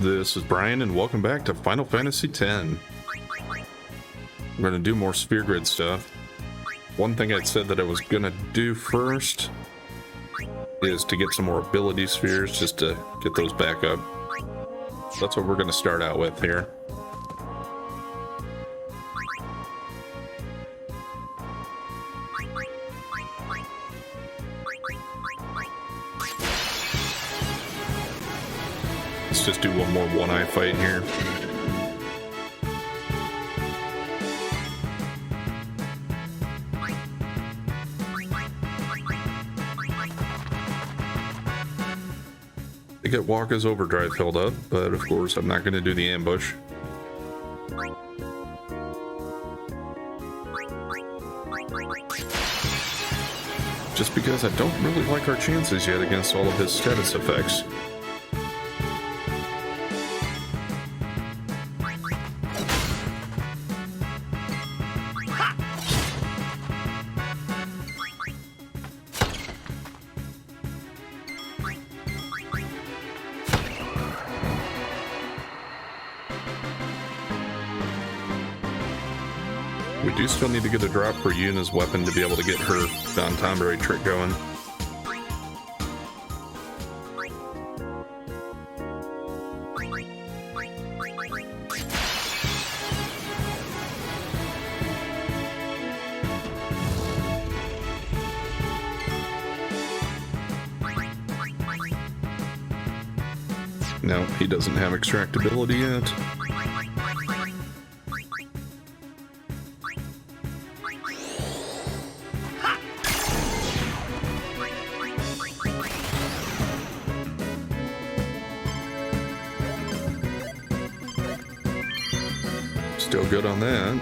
This is Brian, and welcome back to Final Fantasy X. We're going to do more sphere grid stuff. One thing I'd said that I was going to do first is to get some more ability spheres, just to get those back up. That's what we're going to start out with here. Let's just do one more one-eye fight here. To get Waka's overdrive filled up, but of course I'm not going to do the ambush. Just because I don't really like our chances yet against all of his status effects. We do still need to get a drop for Yuna's weapon to be able to get her Don Tomberry trick going. No, he doesn't have extractability yet. Still good on that.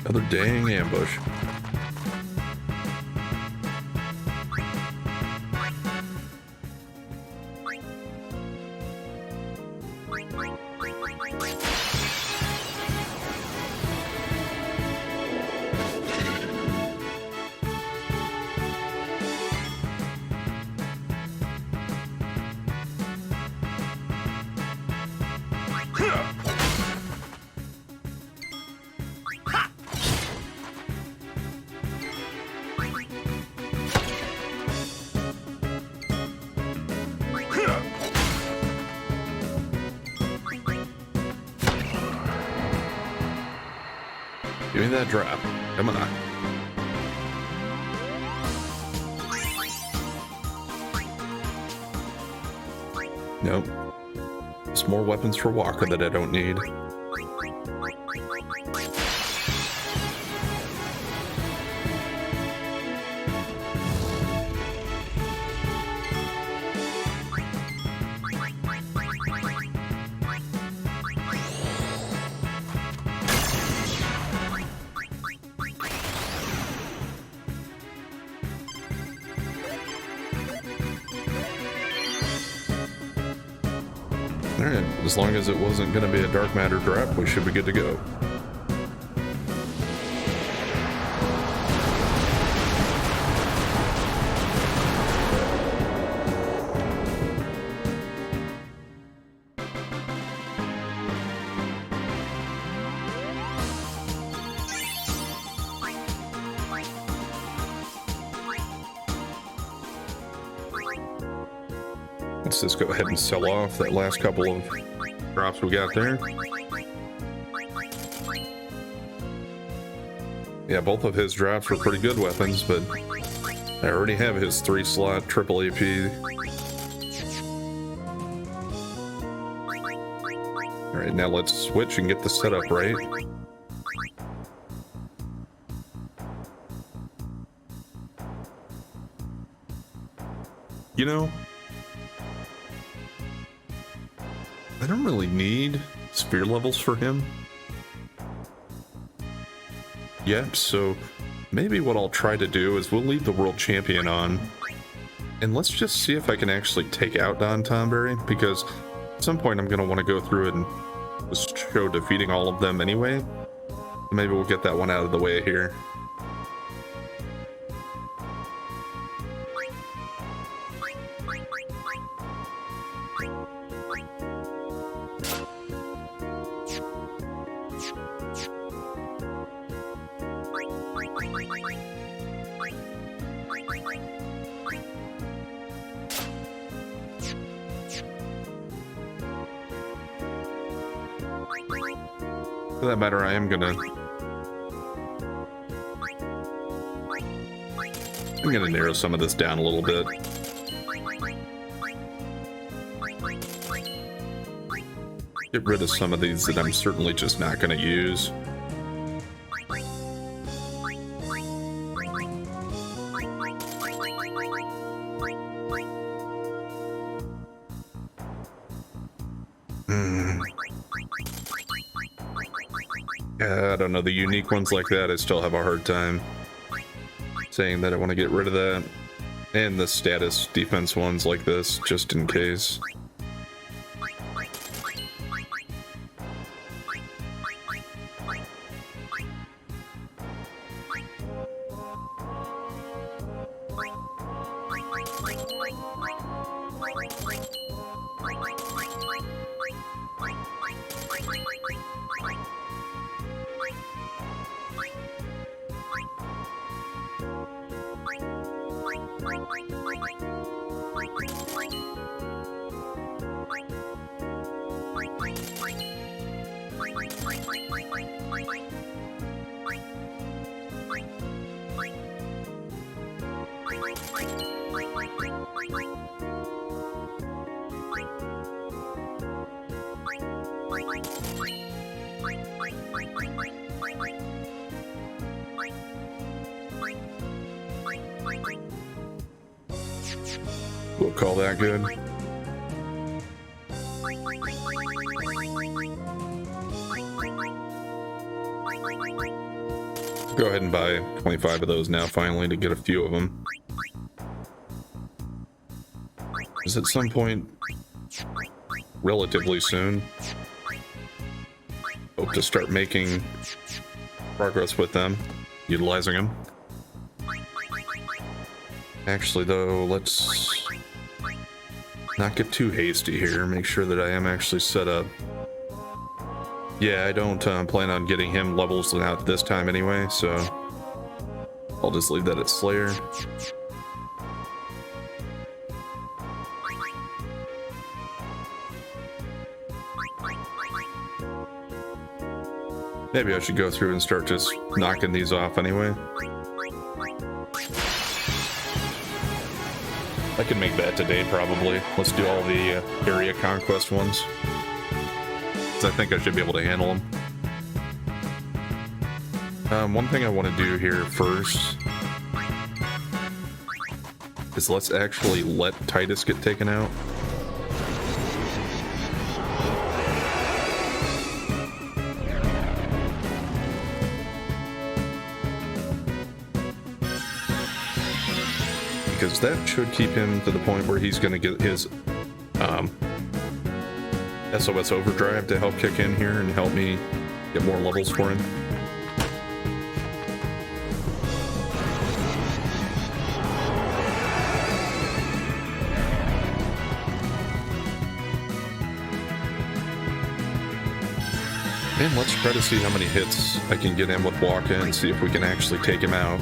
Another dang ambush. Give me that drop. Come on. Nope. There's more weapons for Waka that I don't need. Alright, as long as it wasn't going to be a dark matter drop, we should be good to go. Let's just go ahead and sell off that last couple of drops we got there. Yeah, both of his drops were pretty good weapons, but I already have his 3-slot triple AP. Alright, now let's switch and get the setup right. You know, I don't really need sphere levels for him. Yep, so maybe what I'll try to do is we'll leave the world champion on. And let's just see if I can actually take out Don Tomberry, because at some point I'm going to want to go through it and just show defeating all of them anyway. Maybe we'll get that one out of the way here. For that matter, I'm gonna narrow some of this down a little bit. Get rid of some of these that I'm certainly just not gonna use. I don't know, the unique ones like that, I still have a hard time saying that I want to get rid of that. And the status defense ones like this, just in case. We'll call that good. Go ahead and buy 25 of those now, finally, to get a few of them. Because at some point, relatively soon, hope to start making progress with them, utilizing them. Actually, though, let's not get too hasty here. Make sure that I am actually set up. Yeah, I don't plan on getting him levels out this time anyway, so I'll just leave that at Slayer. Maybe I should go through and start just knocking these off anyway. I can make that today, probably. Let's do all the area conquest ones. I think I should be able to handle them. One thing I want to do here first is let's actually let Titus get taken out. Because that should keep him to the point where he's going to get his SOS Overdrive to help kick in here and help me get more levels for him. And let's try to see how many hits I can get in with Waka and see if we can actually take him out.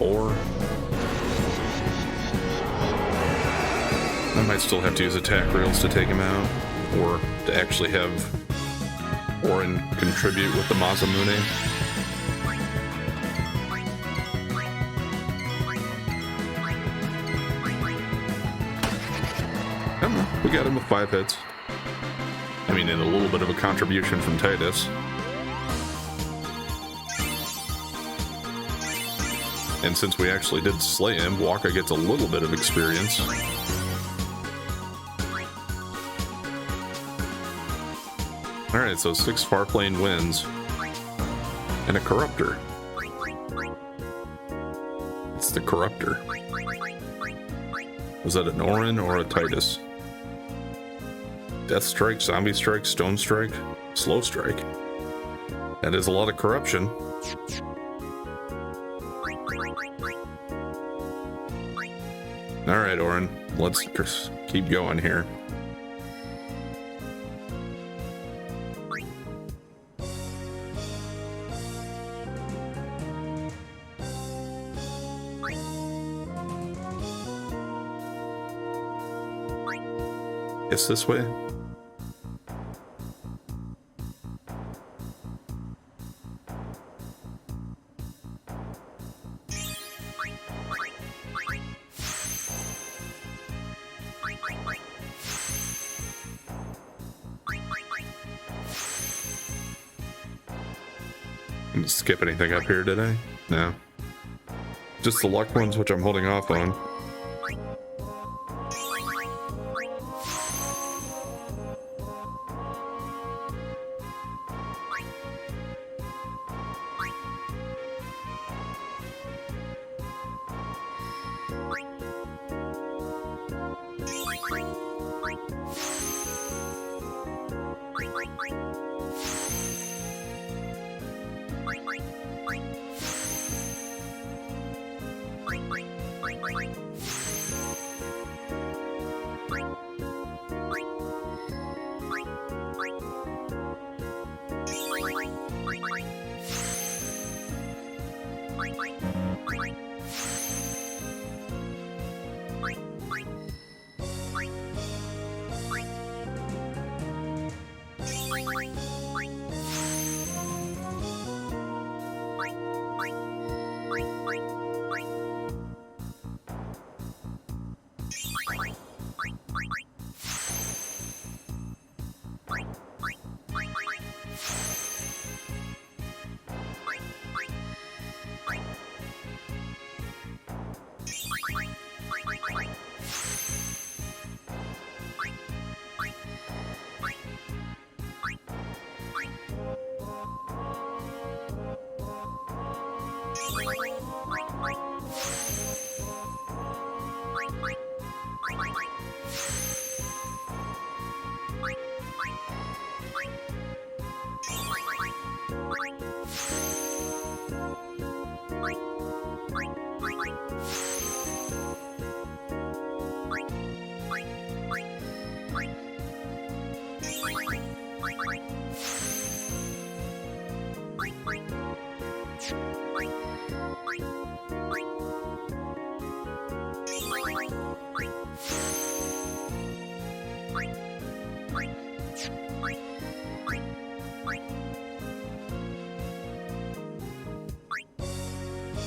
4. I might still have to use attack rails to take him out, or to actually have Orin contribute with the Masamune. I don't know, we got him with 5 hits. I mean, and a little bit of a contribution from Titus. And since we actually did slay him, Waka gets a little bit of experience. Alright, so 6 Farplane wins. And a Corruptor. It's the Corruptor. Was that an Orin or a Titus? Death Strike, Zombie Strike, Stone Strike, Slow Strike. That is a lot of corruption. Alright, Orin, let's just keep going here. It's this way? Didn't skip anything up here, did I? No. Just the luck ones, which I'm holding off on.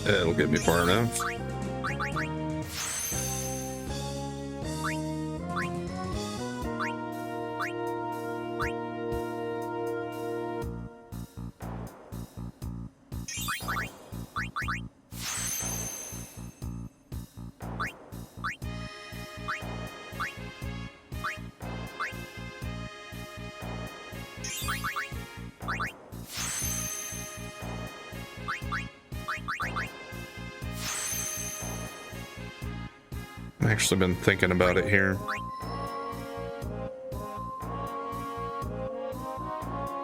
It'll get me far enough. I've actually been thinking about it here.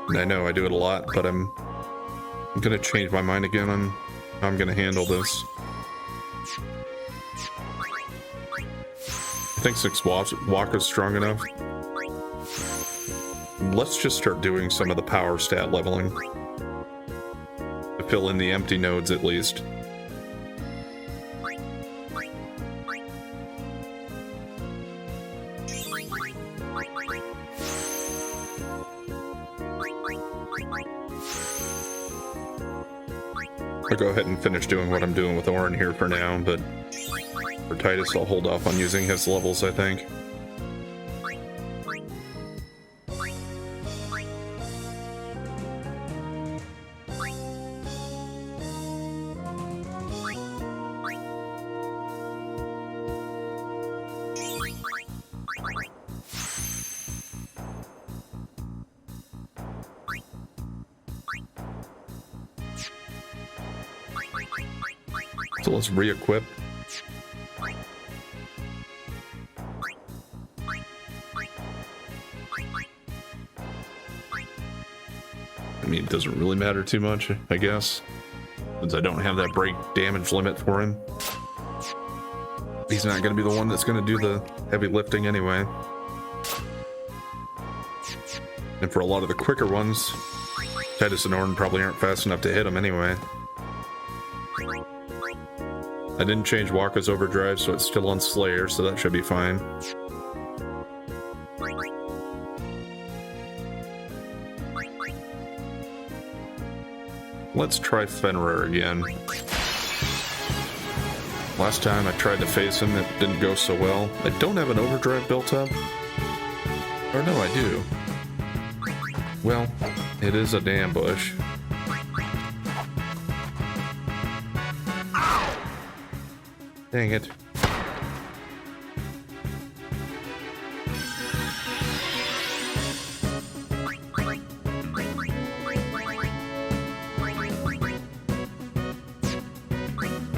And I know I do it a lot, but I'm gonna change my mind again on how I'm gonna handle this. I think 6 Waka's strong enough. Let's just start doing some of the power stat leveling. To fill in the empty nodes at least. I'll go ahead and finish doing what I'm doing with Orin here for now, but for Titus, I'll hold off on using his levels, I think. So let's re-equip. I mean, it doesn't really matter too much, I guess, since I don't have that break damage limit for him. He's not going to be the one that's going to do the heavy lifting anyway. And for a lot of the quicker ones, Titus and Orin probably aren't fast enough to hit him anyway. I didn't change Waka's overdrive, so it's still on Slayer, so that should be fine. Let's try Fenrir again. Last time I tried to face him, it didn't go so well. I don't have an overdrive built up. Or no, I do. Well, it is a damn bush. Dang it.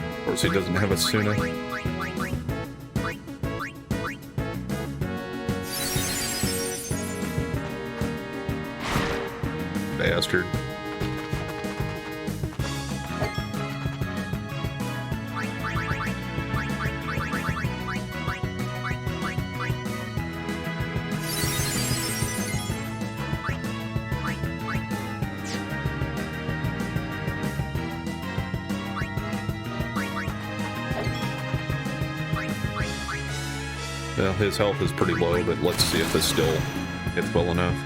Of course, he doesn't have a Suna. Bastard. Well, his health is pretty low, but let's see if this still hits well enough.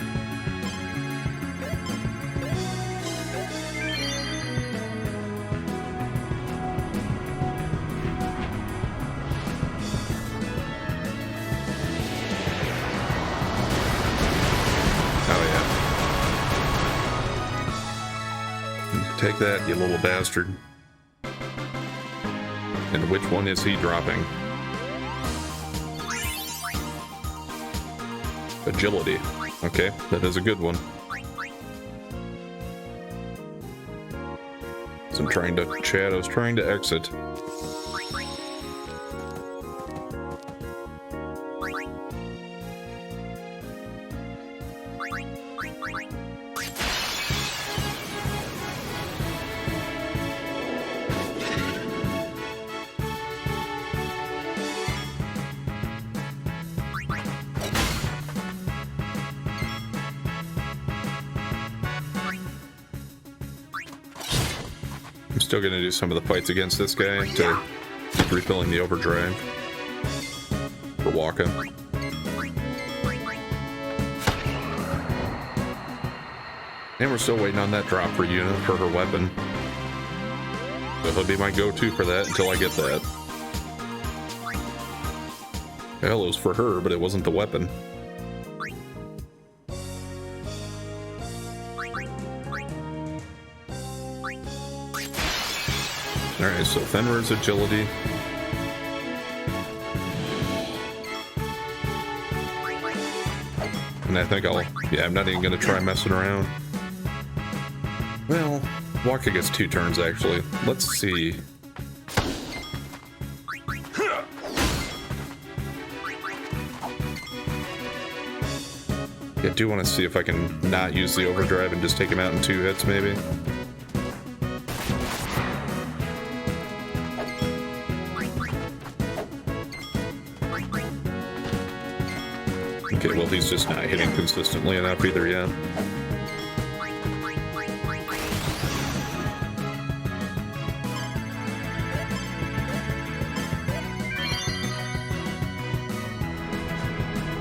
Oh yeah. Take that, you little bastard. And which one is he dropping? Agility. Okay, that is a good one. So I'm trying to chat, I was trying to exit. Still gonna do some of the fights against this guy to keep refilling the overdrive for Waka. And we're still waiting on that drop for Yuna for her weapon. So he'll be my go-to for that until I get that. Hell, it was for her, but it wasn't the weapon. Alright, so Fenrir's agility. And I think I'm not even going to try messing around. Well, Waka gets 2 turns actually. Let's see. I do want to see if I can not use the overdrive and just take him out in 2 hits maybe. Okay, well, he's just not hitting consistently enough either yet.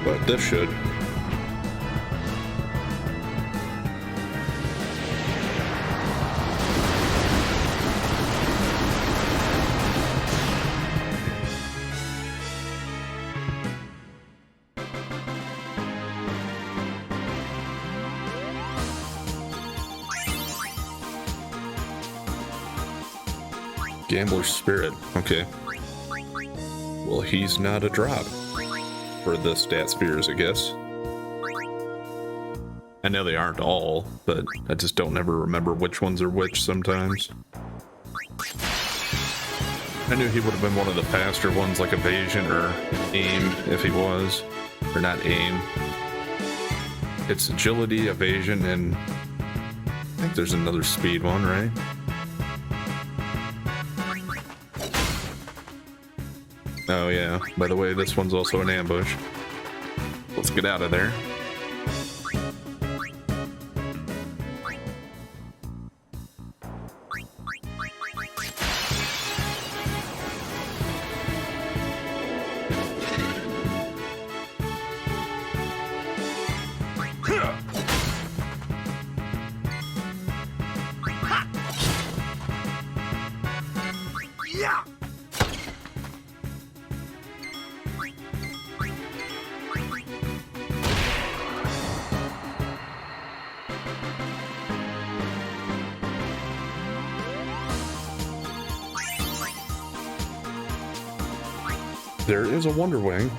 but this should. Gambler's Spirit. Okay. Well, he's not a drop for the stat spheres, I guess. I know they aren't all, but I just don't ever remember which ones are which sometimes. I knew he would have been one of the faster ones, like Evasion or Aim, if he was. Or not Aim. It's Agility, Evasion, and I think there's another speed one, right? Oh yeah, by the way, this one's also an ambush. Let's get out of there. Yeah. There is a Wonder Wing.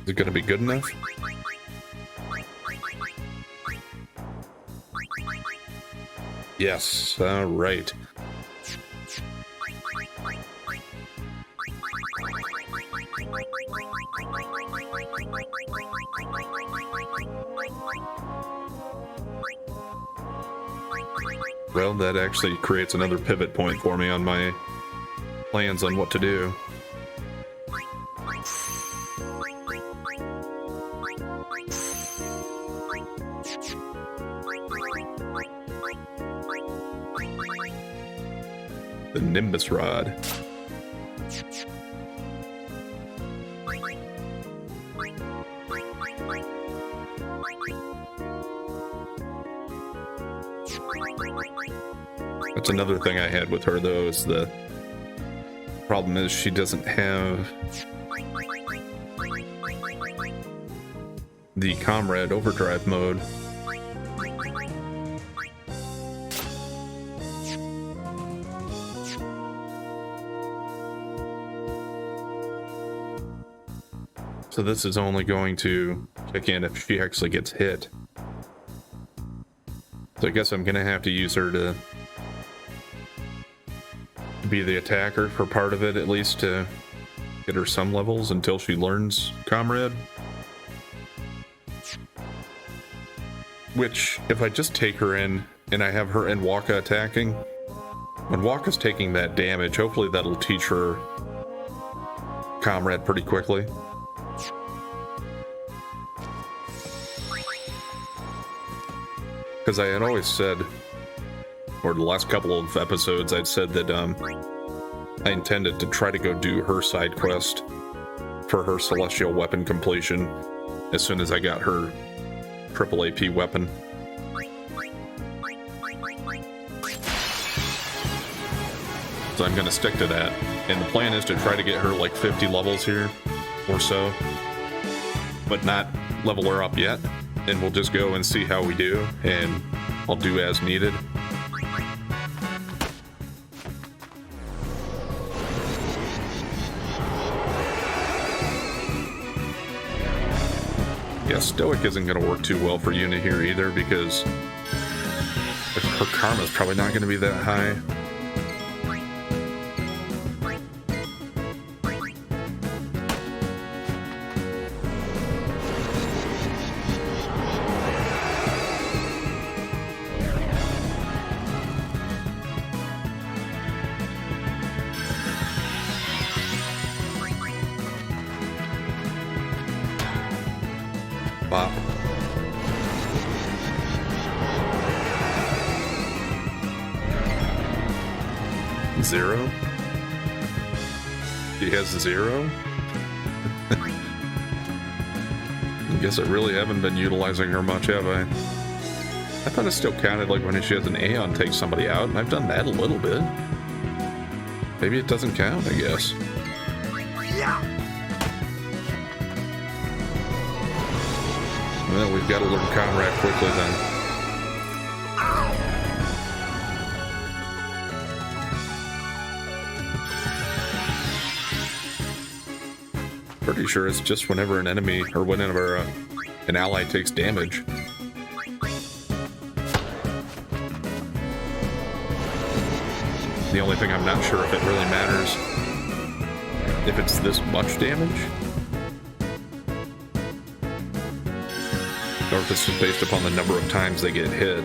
Is it going to be good enough? Yes, all right. Well, that actually creates another pivot point for me on my plans on what to do. The Nimbus Rod. That's another thing I had with her, though, is the problem is she doesn't have the Comrade Overdrive mode. So this is only going to kick in if she actually gets hit. So I guess I'm gonna have to use her to be the attacker for part of it, at least to get her some levels until she learns Comrade. Which, if I just take her in and I have her and Waka attacking, when Waka's taking that damage, hopefully that'll teach her Comrade pretty quickly. Because I had always said, or the last couple of episodes, I'd said that I intended to try to go do her side quest for her Celestial Weapon completion as soon as I got her triple AP weapon. So I'm going to stick to that. And the plan is to try to get her like 50 levels here or so, but not level her up yet. And we'll just go and see how we do, and I'll do as needed. Yeah, Stoic isn't going to work too well for Yuna here either, because her karma's probably not going to be that high. Bop. Zero? He has 0? I guess I really haven't been utilizing her much, have I? I thought it still counted like when she has an Aeon take somebody out, and I've done that a little bit. Maybe it doesn't count, I guess. Yeah. Well, we've got to learn Comrade quickly then. Pretty sure it's just whenever an enemy or whenever an ally takes damage. The only thing I'm not sure if it really matters if it's this much damage, or if this is based upon the number of times they get hit.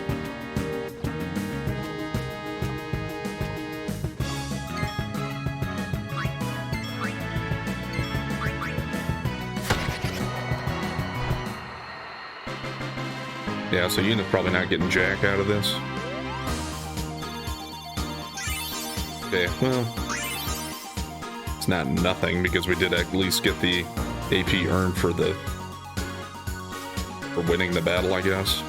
Yeah, so Yuna's probably not getting jack out of this. Okay, well, it's not nothing because we did at least get the AP earned for winning the battle, I guess.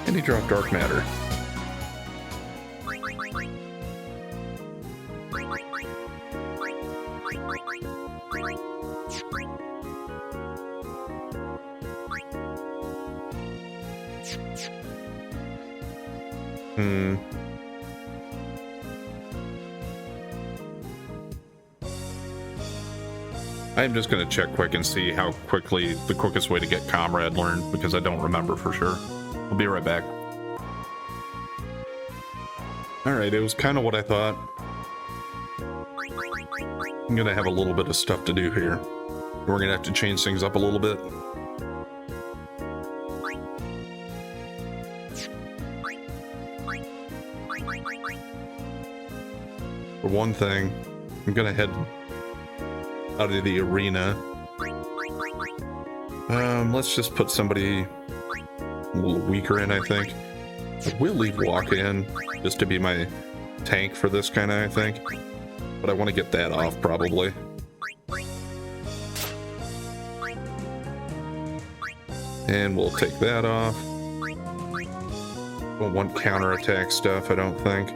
And he dropped Dark Matter. I'm just going to check quick and see how quickly the quickest way to get Comrade learned, because I don't remember for sure. I'll be right back. Alright, it was kind of what I thought. I'm going to have a little bit of stuff to do here. We're going to have to change things up a little bit. For one thing, I'm going to head out of the arena. Let's just put somebody a little weaker in, I think. We'll leave Walk in just to be my tank for this kind of, I think. But I want to get that off, probably. And we'll take that off. Won't want counterattack stuff, I don't think.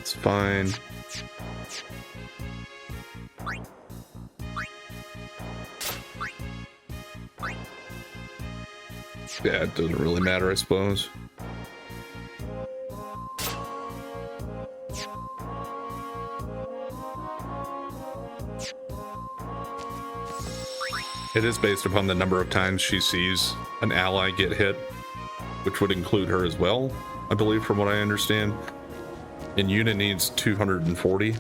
It's fine. Yeah, it doesn't really matter, I suppose. It is based upon the number of times she sees an ally get hit, which would include her as well, I believe, from what I understand. And Yuna needs 240.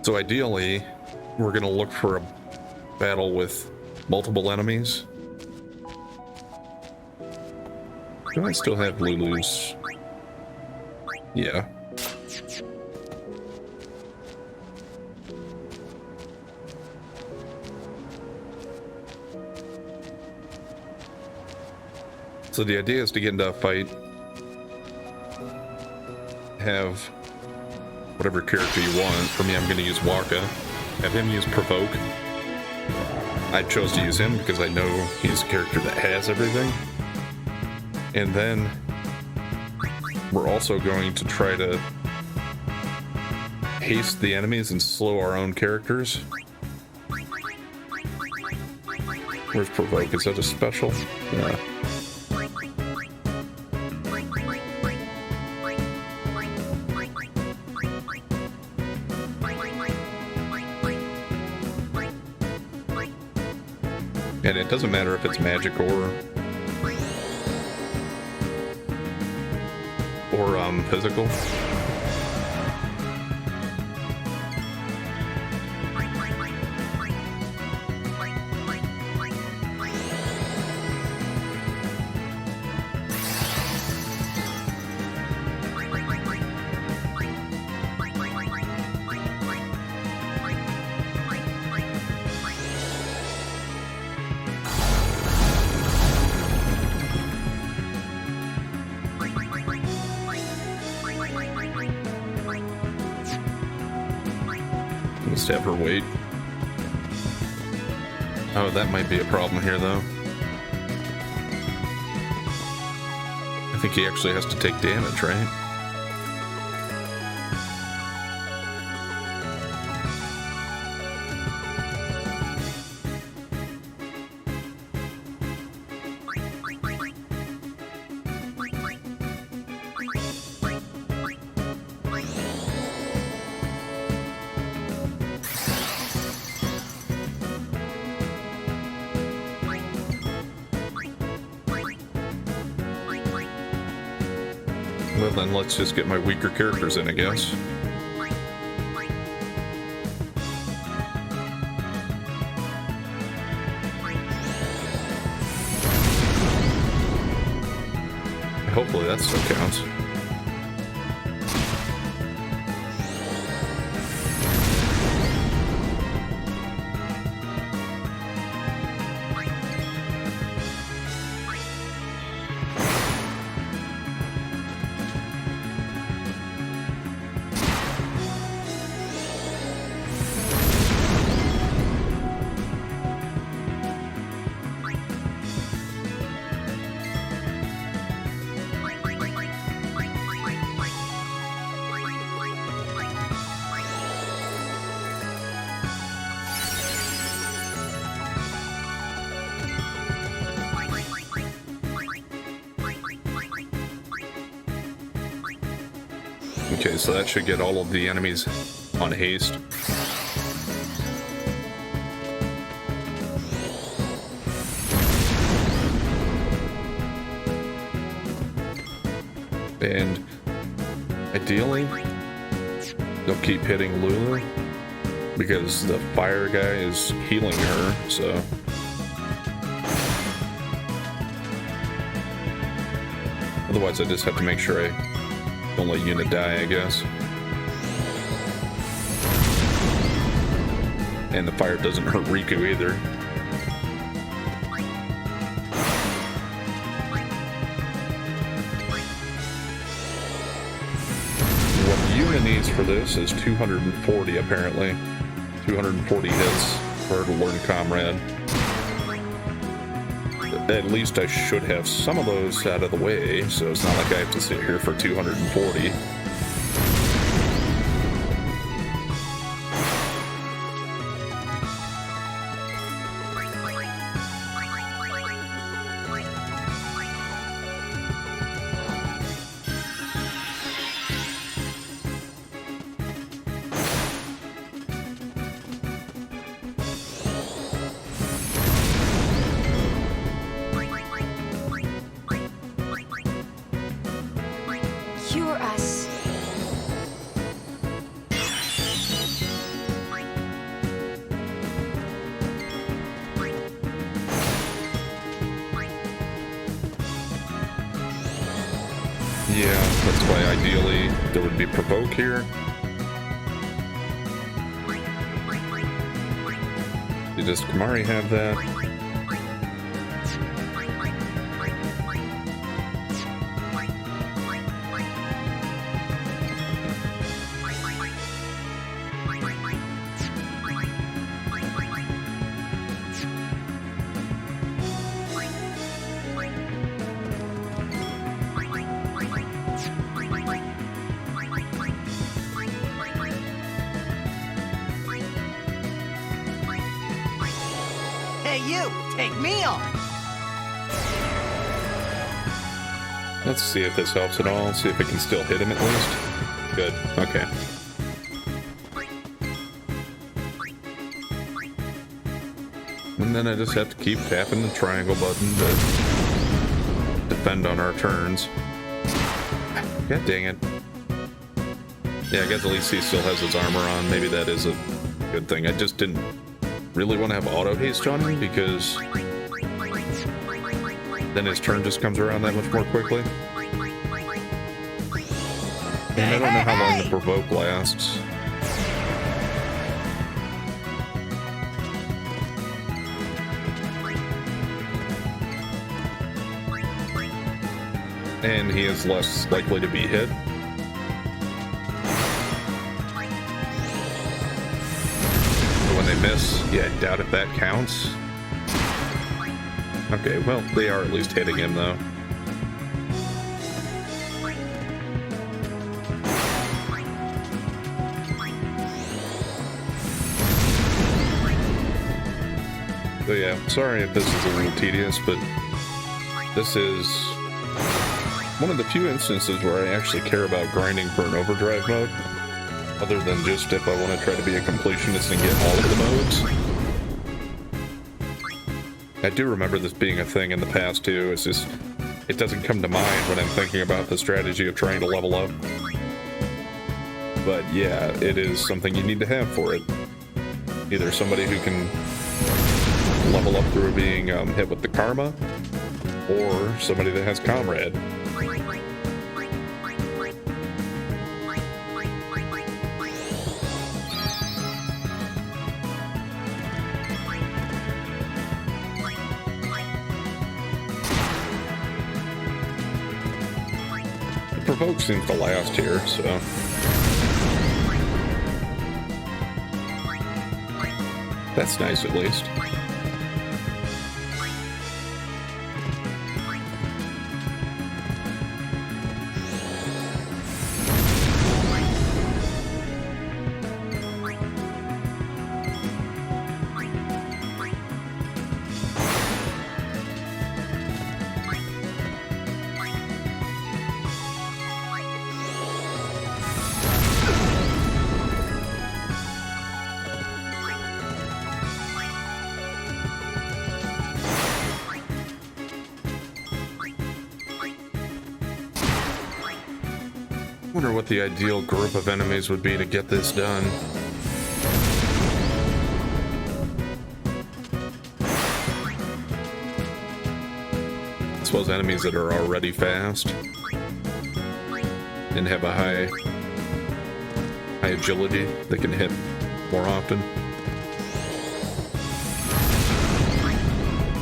So ideally, we're going to look for a battle with multiple enemies. Do I still have Lulu's? Yeah. So the idea is to get into a fight, have whatever character you want. For me, I'm going to use Waka. Have him use Provoke. I chose to use him because I know he's a character that has everything. And then we're also going to try to haste the enemies and slow our own characters. Where's Provoke? Is that a special? Yeah. And it doesn't matter if it's magic or physical. have her wait. Oh, that might be a problem here, though. I think he actually has to take damage, right? Well, then let's just get my weaker characters in, I guess. Hopefully that still counts. Okay, so that should get all of the enemies on haste. And ideally, they'll keep hitting Lulu because the fire guy is healing her, so. Otherwise, I just have to make sure I don't let Yuna die, I guess. And the fire doesn't hurt Riku either. What Yuna needs for this is 240, apparently. 240 hits for her to learn Comrade. At least I should have some of those out of the way, so it's not like I have to sit here for 240. Cure us. Yeah, that's why ideally there would be provoke here. Does Kamari have that? Hey, you! Take me on! Let's see if this helps at all. See if it can still hit him at least. Good. Okay. And then I just have to keep tapping the triangle button to defend on our turns. God dang it. Yeah, I guess at least he still has his armor on. Maybe that is a good thing. I just didn't really want to have auto haste on him because then his turn just comes around that much more quickly. And I don't know how long the provoke lasts. And he is less likely to be hit. they miss, yeah, I doubt if that counts. Okay, well, they are at least hitting him, though. So yeah, sorry if this is a little tedious, but this is one of the few instances where I actually care about grinding for an overdrive mode, other than just if I want to try to be a completionist and get all of the modes. I do remember this being a thing in the past too. It's just, it doesn't come to mind when I'm thinking about the strategy of trying to level up. But yeah, it is something you need to have for it. Either somebody who can level up through being hit with the karma, or somebody that has comrade. Provoke seems to last here, so... That's nice, at least. Wonder what the ideal group of enemies would be to get this done. I suppose enemies that are already fast and have a high agility that can hit more often.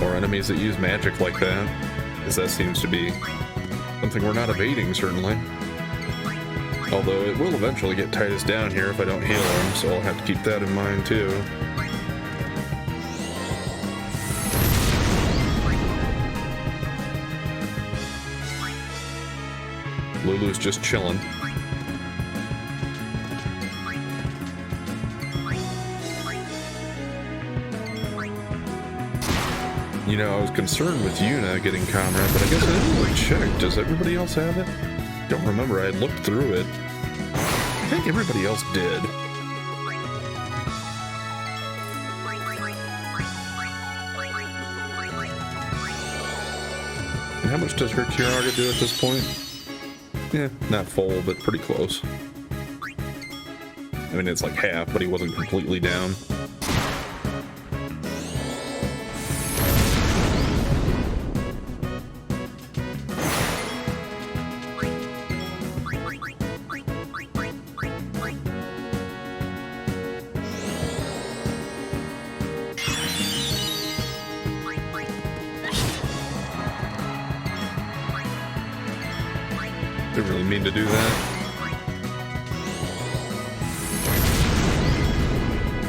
Or enemies that use magic like that, because that seems to be something we're not evading, certainly. Although it will eventually get Titus down here if I don't heal him, so I'll have to keep that in mind too. Lulu's just chilling. You know, I was concerned with Yuna getting comrade, but I guess I didn't really check. Does everybody else have it? Don't remember. I looked through it. I think everybody else did. And how much does her Kiraga do at this point? Yeah, not full, but pretty close. I mean, it's like half, but he wasn't completely down. Didn't really mean to do that.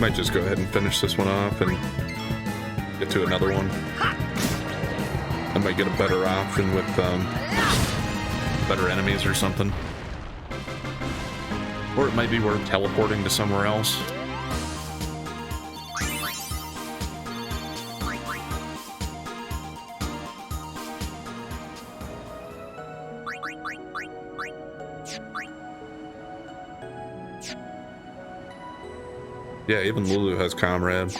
Might just go ahead and finish this one off and get to another one. I might get a better option with better enemies or something. Or it might be worth teleporting to somewhere else. Yeah, even Lulu has comrade.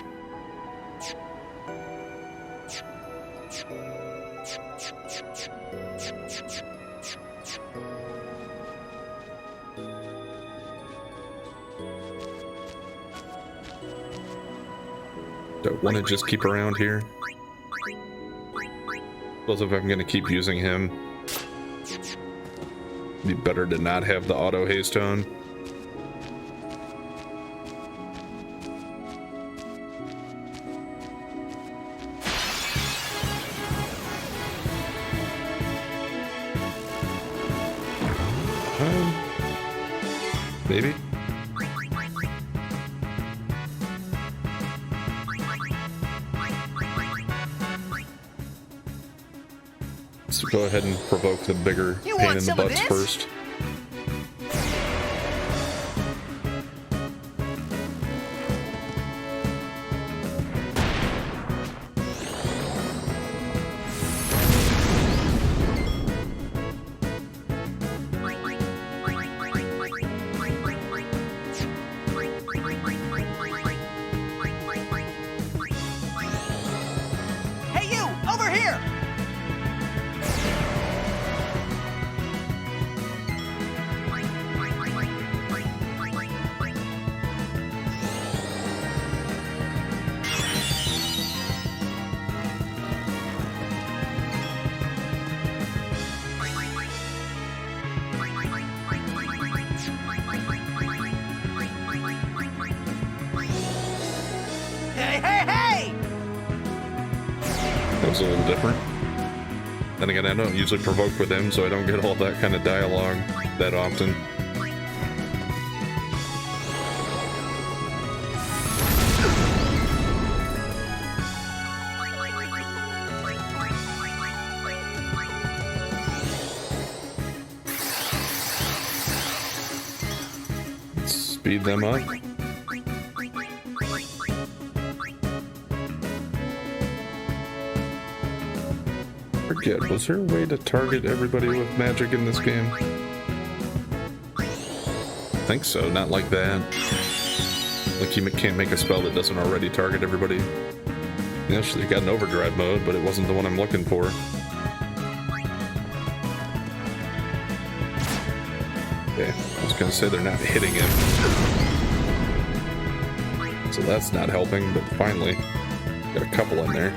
Don't want to just keep around here. Suppose if I'm going to keep using him, it'd be better to not have the auto haste on. So go ahead and provoke the bigger You pain want in the some of butts this? first. Hey, you! Over here! Hey, hey, hey! That was a little different. Then again, I don't usually provoke with him, so I don't get all that kind of dialogue that often. Let's speed them up. Forget, was there a way to target everybody with magic in this game? I think so, not like that. Like you can't make a spell that doesn't already target everybody. Actually, got an overdrive mode, but it wasn't the one I'm looking for. Okay, I was gonna say they're not hitting him. So that's not helping, but finally, got a couple in there.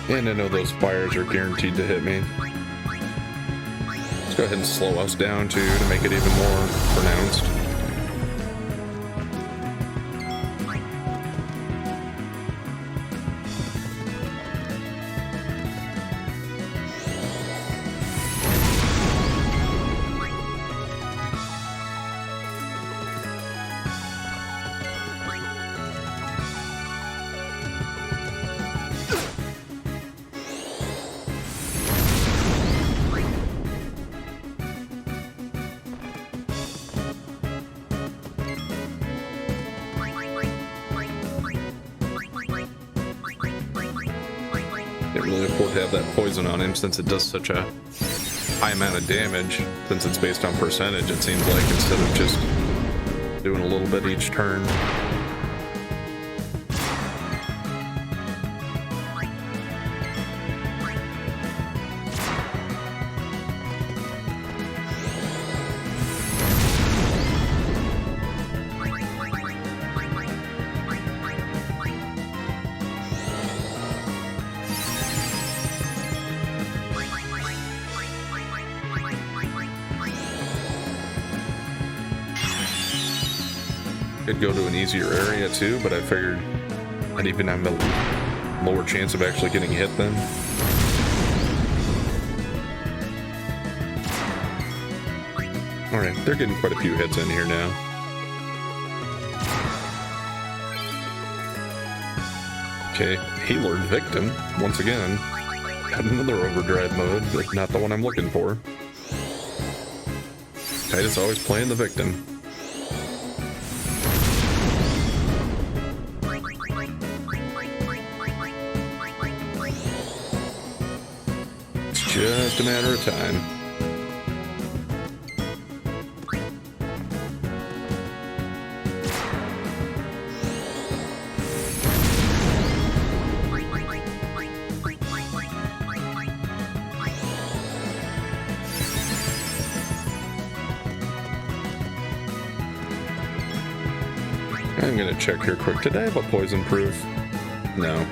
And I know those fires are guaranteed to hit me. Let's go ahead and slow us down too to make it even more pronounced. Can't really afford to have that poison on him since it does such a high amount of damage. Since it's based on percentage, it seems like, instead of just doing a little bit each turn. Could go to an easier area too, but I figured I'd even have a lower chance of actually getting hit then. Alright, they're getting quite a few hits in here now. Okay, healer victim, once again. Got another overdrive mode, but not the one I'm looking for. Titus always playing the victim. Just a matter of time. I'm gonna check here quick. Did I have a poison proof? No.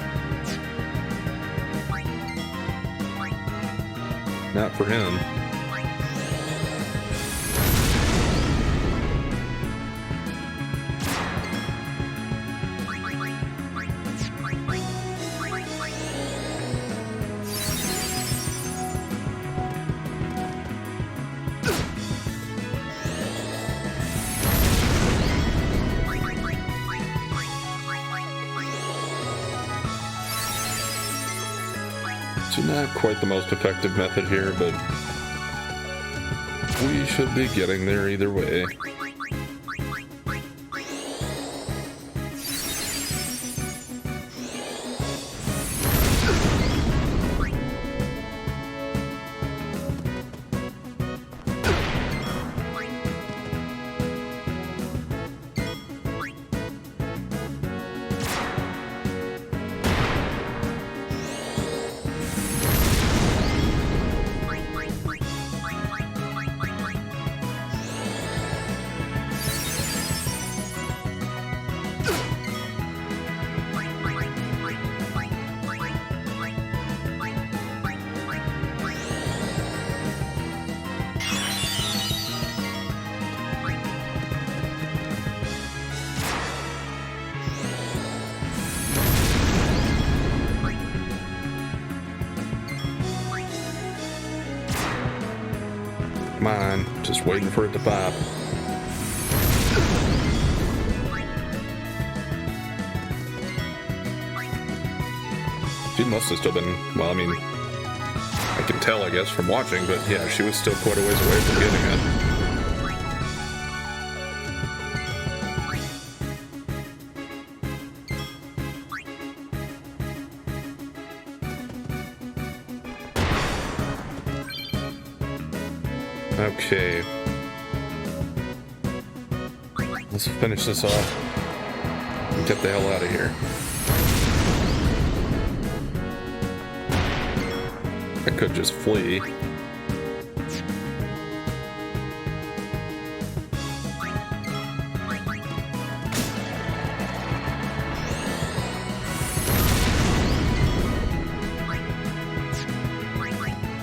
Not for him. Not quite the most effective method here, but we should be getting there either way. Come on, just waiting for it to pop. She must have still been, well, I mean, I can tell, I guess, from watching, but yeah, she was still quite a ways away from getting it. Okay. Let's finish this off and get the hell out of here. I could just flee.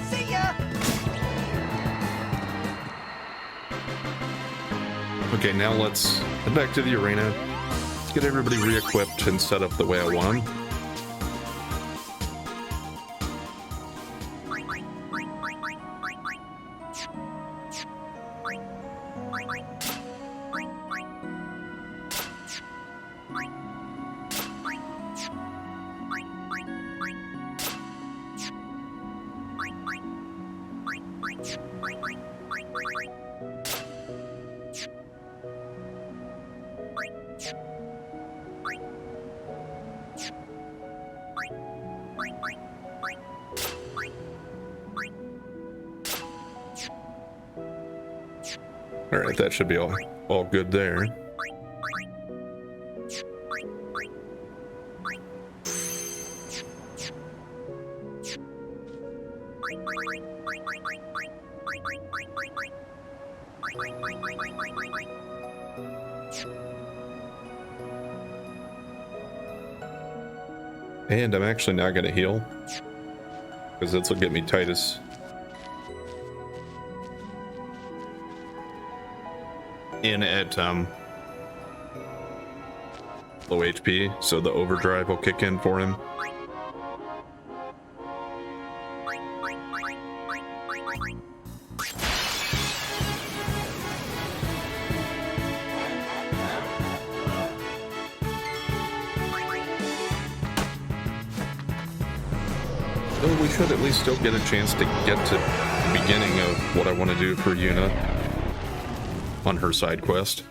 See ya! Okay, now let's head back to the arena. Let's get everybody re-equipped and set up the way I want them. Alright, that should be all good there. And I'm actually not going to heal, because this will get me Titus. In at low HP, so the overdrive will kick in for him. So we should at least still get a chance to get to the beginning of what I want to do for Yuna on her side quest.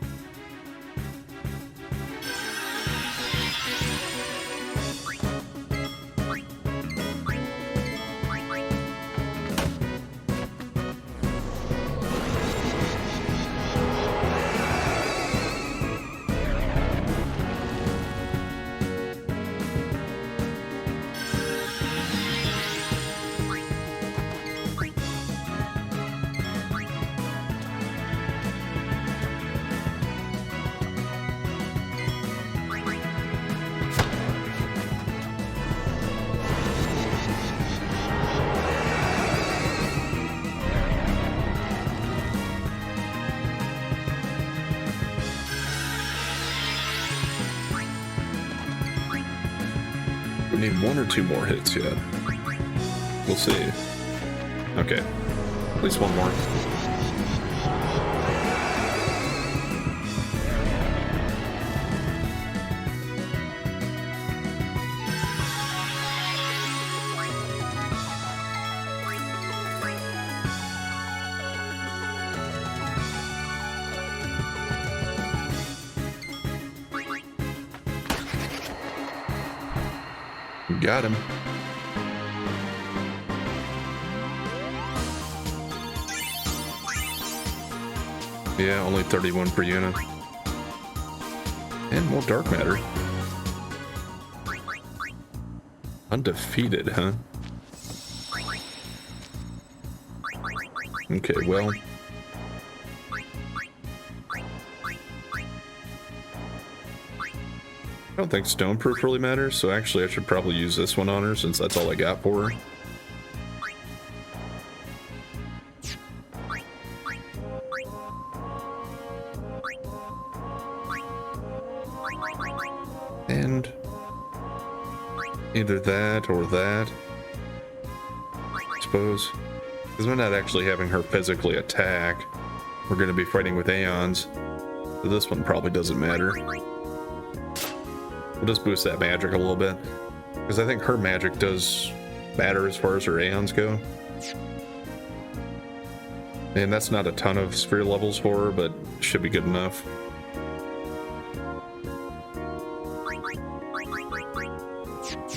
We need one or two more hits yet. We'll see. Okay. At least one more. Got him. Yeah, only 31 for Yuna. And more dark matter. Undefeated, huh? Okay, well. I don't think stoneproof really matters, so actually I should probably use this one on her since that's all I got for her. And either that or that, I suppose. Because we're not actually having her physically attack. We're going to be fighting with Aeons. So this one probably doesn't matter. We'll just boost that magic a little bit. Because I think her magic does matter as far as her Aeons go. And that's not a ton of sphere levels for her, but should be good enough.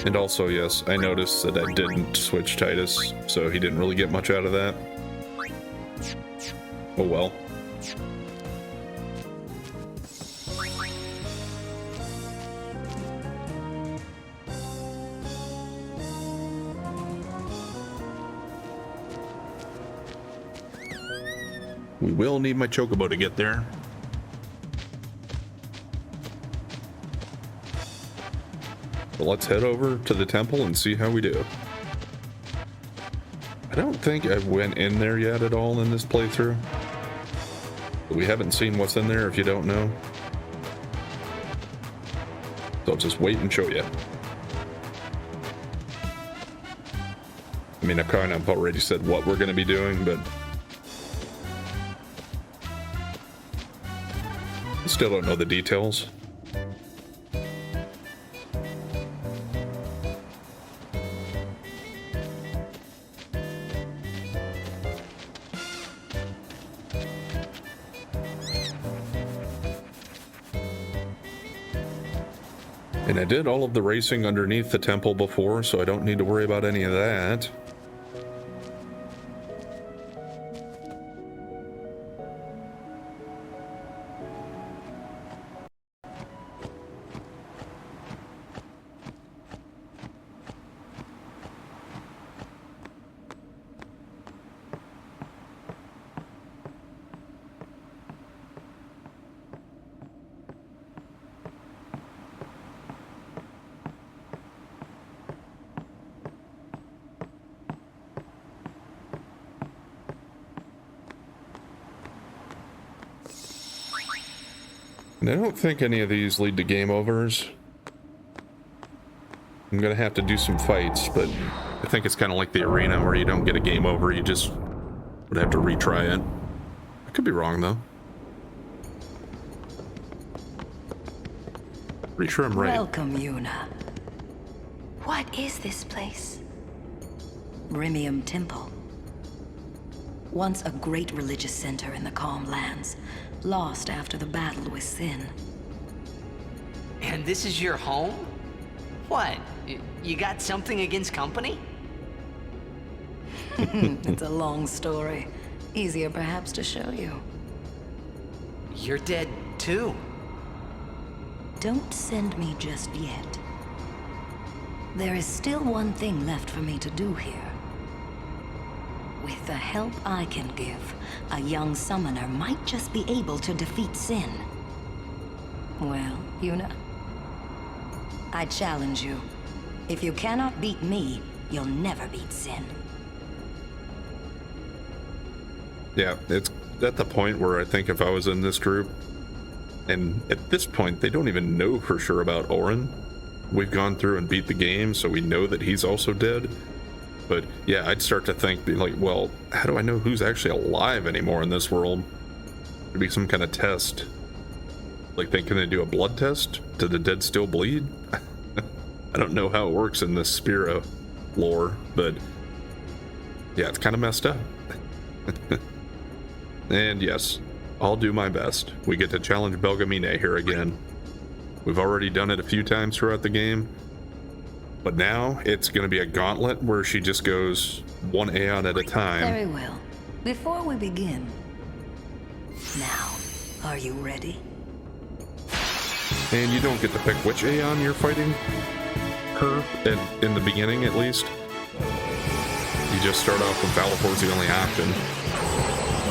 And also, yes, I noticed that I didn't switch Titus, so he didn't really get much out of that. Oh well. We will need my chocobo to get there. But let's head over to the temple and see how we do. I don't think I went in there yet at all in this playthrough. But we haven't seen what's in there if you don't know. So I'll just wait and show you. I mean, I kind of already said what we're going to be doing, but I still don't know the details. And I did all of the racing underneath the temple before, so I don't need to worry about any of that. And I don't think any of these lead to game overs. I'm gonna have to do some fights, but I think it's kind of like the arena where you don't get a game over, you just would have to retry it. I could be wrong though. Pretty sure I'm right. Welcome, Yuna. What is this place? Remiem Temple. Once a great religious center in the Calm Lands, lost after the battle with Sin. And this is your home? What? You got something against company? It's a long story. Easier perhaps to show you. You're dead too. Don't send me just yet. There is still one thing left for me to do here. With the help I can give, a young summoner might just be able to defeat Sin. Well, Yuna, I challenge you. If you cannot beat me, you'll never beat Sin. Yeah, it's at the point where I think if I was in this group, and at this point they don't even know for sure about Orin. We've gone through and beat the game, so we know that he's also dead. But yeah, I'd start to think, like, well, how do I know who's actually alive anymore in this world? There'd be some kind of test. Like, can they do a blood test? Do the dead still bleed? I don't know how it works in this Spiro lore, but yeah, it's kind of messed up. And yes, I'll do my best. We get to challenge Belgamine here again. We've already done it a few times throughout the game. But now it's going to be a gauntlet where she just goes one Aeon at a time. Very well. Before we begin, now, are you ready? And you don't get to pick which Aeon you're fighting her, in the beginning at least. You just start off with Valipor's the only option.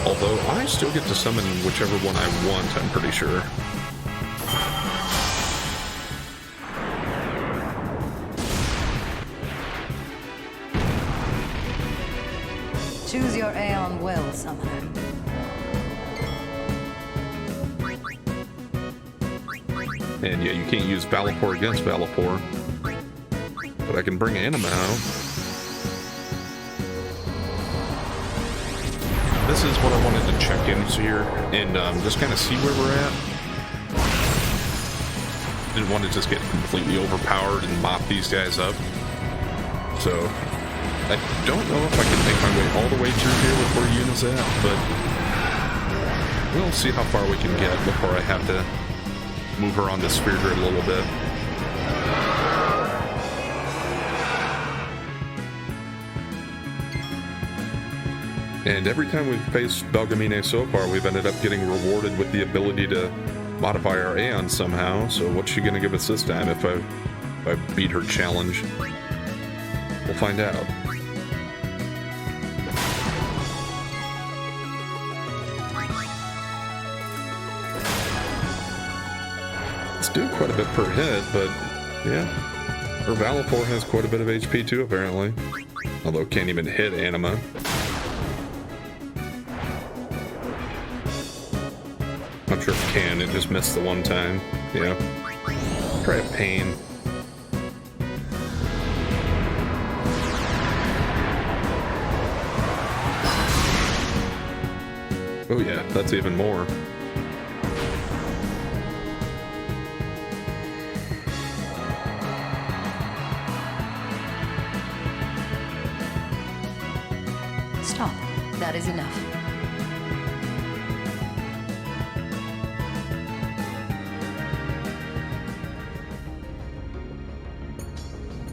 Although I still get to summon whichever one I want, I'm pretty sure. Choose your Aeon well, Summoner. And yeah, you can't use Valipor against Valipor. But I can bring Anima out. This is what I wanted to check into here and just kind of see where we're at. Didn't want to just get completely overpowered and mop these guys up. So, I don't know if I can make my way all the way through here with where Yuna's at, but we'll see how far we can get before I have to move her on the sphere grid a little bit. And every time we've faced Belgamine so far, we've ended up getting rewarded with the ability to modify our Aeon somehow. So what's she gonna give us this time if I beat her challenge? We'll find out. Let's do quite a bit per hit, but yeah. Her Valipor has quite a bit of HP too, apparently. Although it can't even hit Anima. I'm sure it can, it just missed the one time. Yeah. Try a pain. Oh yeah, that's even more. Stop. That is enough.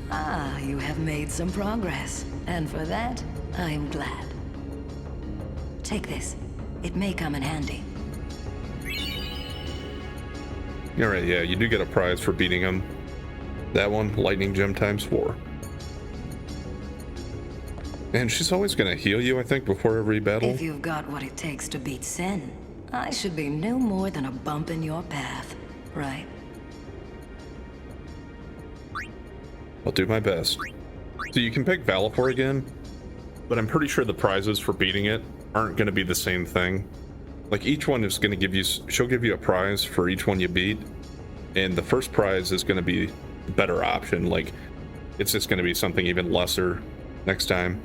Ah, you have made some progress. And for that, I am glad. Take this. It may come in handy. Alright, yeah, you do get a prize for beating him. That one, Lightning Gem ×4. And she's always gonna heal you, I think, before every battle. If you've got what it takes to beat Sin, I should be no more than a bump in your path, right? I'll do my best. So you can pick Valipor again, but I'm pretty sure the prizes for beating it aren't gonna be the same thing. Like, each one is gonna give you, she'll give you a prize for each one you beat, and the first prize is gonna be the better option. Like, it's just gonna be something even lesser next time.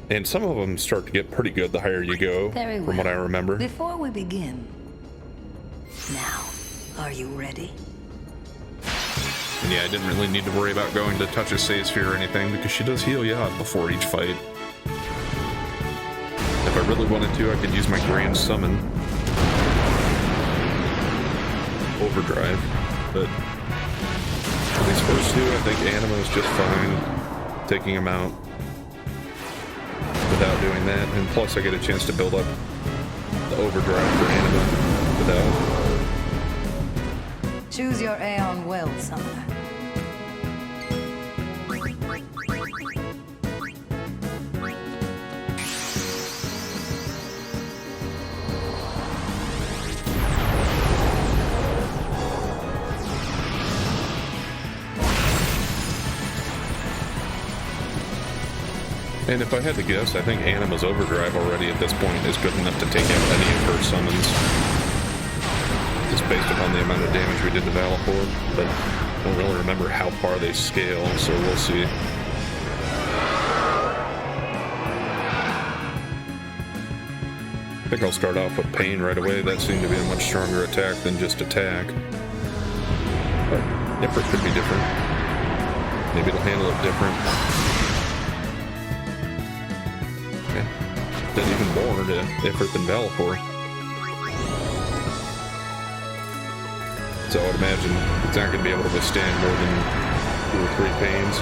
And some of them start to get pretty good the higher you go, Very well. from what I remember. Before we begin, now, are you ready? And yeah, I didn't really need to worry about going to touch a save sphere or anything, because she does heal you out before each fight. If I really wanted to, I could use my Grand Summon. Overdrive. But for these first two, I think Anima is just fine taking him out without doing that. And plus I get a chance to build up the Overdrive for Anima without. Choose your Aeon well, Summoner. And if I had to guess, I think Anima's Overdrive already at this point is good enough to take out any of her summons. Just based upon the amount of damage we did to Valipor, but I don't really remember how far they scale, so we'll see. I think I'll start off with Pain right away. That seemed to be a much stronger attack than just attack. But Ifrit could be different. Maybe it'll handle it different. Done even more to Ifrit than Valipor. So I would imagine it's not going to be able to withstand more than 2 or 3 panes.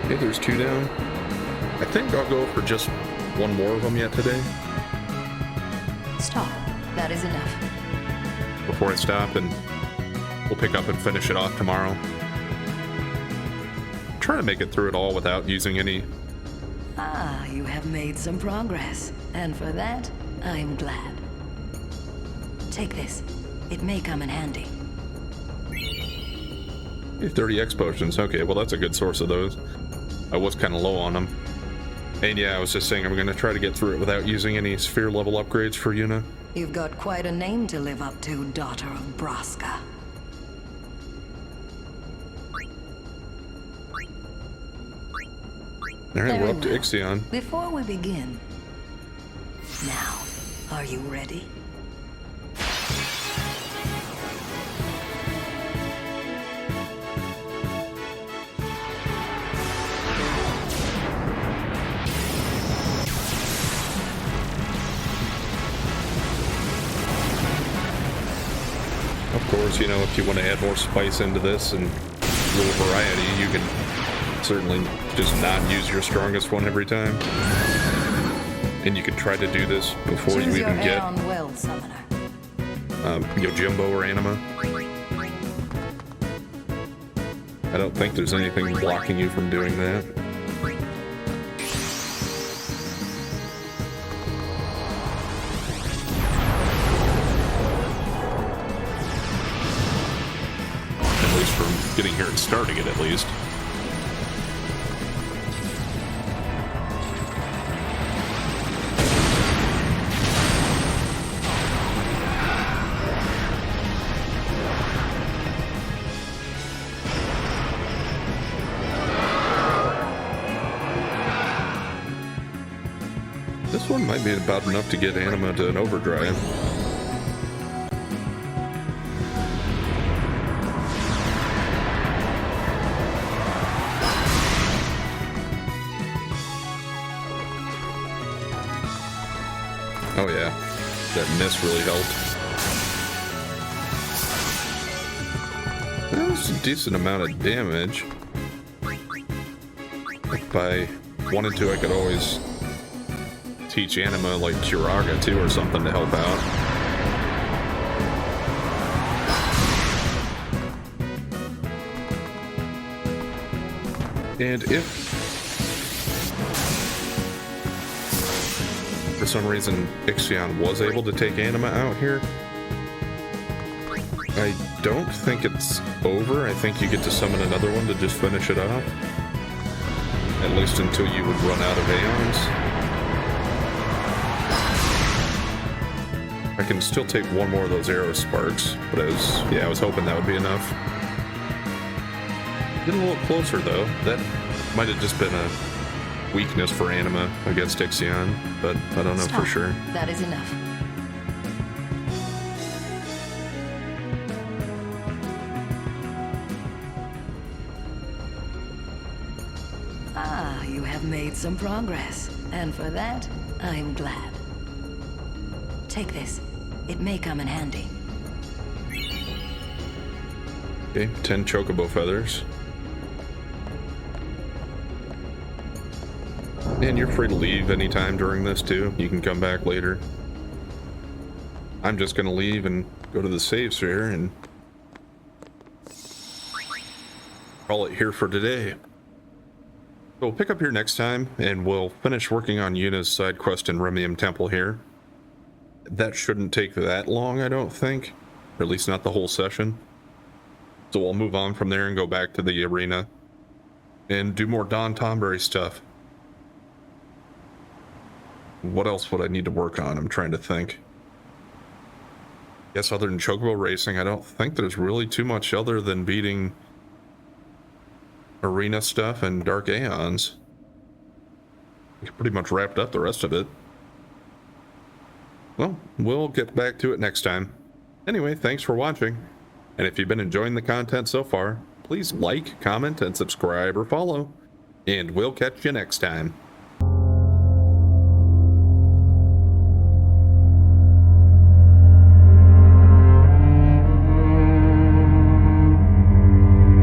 Okay, there's 2 down. I think I'll go for just 1 more of them yet today. Stop. That is enough. Before I stop, and we'll pick up and finish it off tomorrow. Try to make it through it all without using any. Ah, you have made some progress. And for that, I'm glad. Take this. It may come in handy. 30 X potions. Okay, well that's a good source of those. I was kind of low on them. And yeah, I was just saying I'm going to try to get through it without using any sphere level upgrades for Yuna. You've got quite a name to live up to, daughter of Braska. Alright, we're up to well. Ixion. Before we begin, now, are you ready? Of course, you know, if you want to add more spice into this and a little variety, you can certainly just not use your strongest one every time. And you can try to do this before Choose you your even get Aeon Well, Summoner. Yojimbo or Anima. I don't think there's anything blocking you from doing that. At least from getting here and starting it, at least. This one might be about enough to get Anima to an overdrive. Oh yeah, that miss really helped. That was a decent amount of damage. If I wanted to, I could always teach Anima like Curaga too or something to help out. And if for some reason Ixion was able to take Anima out here, I don't think it's over. I think you get to summon another one to just finish it off. At least until you would run out of Aeons. I can still take 1 more of those arrow sparks, but I was hoping that would be enough. Getting a little closer though. That might have just been a weakness for Anima against Ixion, but I don't know for sure. That is enough. Ah, you have made some progress, and for that, I'm glad. Take this. It may come in handy. Okay, 10 chocobo feathers. And you're free to leave anytime during this too. You can come back later. I'm just gonna leave and go to the save sphere and call it here for today. So we'll pick up here next time and we'll finish working on Yuna's side quest in Remiem Temple here. That shouldn't take that long, I don't think. Or at least not the whole session. So we'll move on from there and go back to the arena and do more Don Tomberry stuff. What else would I need to work on? I'm trying to think. Guess other than chocobo racing, I don't think there's really too much other than beating arena stuff and Dark Aeons. We pretty much wrapped up the rest of it. well, we'll get back to it next time. Anyway, thanks for watching. And if you've been enjoying the content so far, please like, comment, and subscribe or follow. And we'll catch you next time.